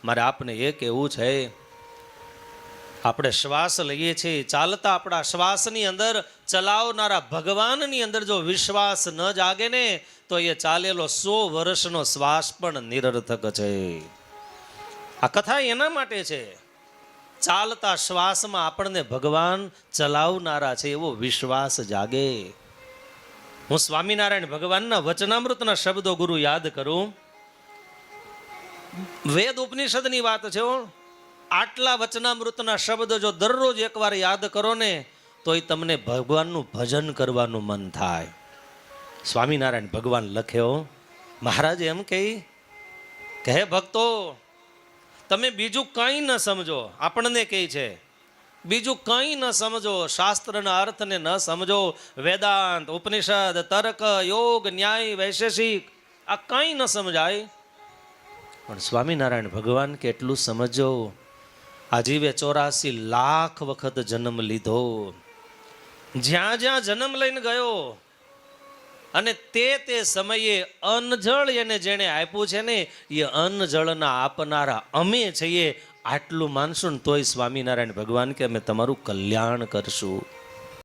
મારે આપને એ કહેવું છે, આપણે શ્વાસ લઈએ છીએ, ચાલતા આપણા શ્વાસની અંદર ચલાવનારા ભગવાનની અંદર જો વિશ્વાસ ન જાગે ને તો એ ચાલેલો 100 વર્ષનો શ્વાસ પણ નિરર્થક છે. આ કથા એના માટે છે, ચાલતા શ્વાસમાં આપણને ભગવાન ચલાવનારા છે એવો વિશ્વાસ જાગે. હું સ્વામિનારાયણ ભગવાનના વચનામૃતના શબ્દો ગુરુ યાદ કરું. વેદ ઉપનિષદની વાત છે. આટલા વચનામૃતના શબ્દ જો દરરોજ એકવાર યાદ કરો ને તો એ તમને ભગવાનનું ભજન કરવાનું મન થાય. સ્વામિનારાયણ ભગવાન લખ્યો, મહારાજ એમ કહે હે ભક્તો, તમે બીજું કંઈ ન સમજો. આપણને કહે છે બીજું કંઈ ન સમજો, શાસ્ત્રના અર્થને ન સમજો, વેદાંત, ઉપનિષદ, તર્ક, યોગ, ન્યાય, વૈશેષિક આ કંઈ ન સમજાય. પણ સ્વામિનારાયણ ભગવાન કેટલું સમજો. આજીવે 84 લાખ વખત જન્મ લીધો, જ્યાં જ્યાં જન્મ લઈને ગયો અને તે સમયે અન્નજળ એને જેણે આપ્યું છે ને એ અન્નજળના આપનારા અમે છીએ. આટલું માનશું ને તોય સ્વામિનારાયણ ભગવાન કે અમે તમારું કલ્યાણ કરશું.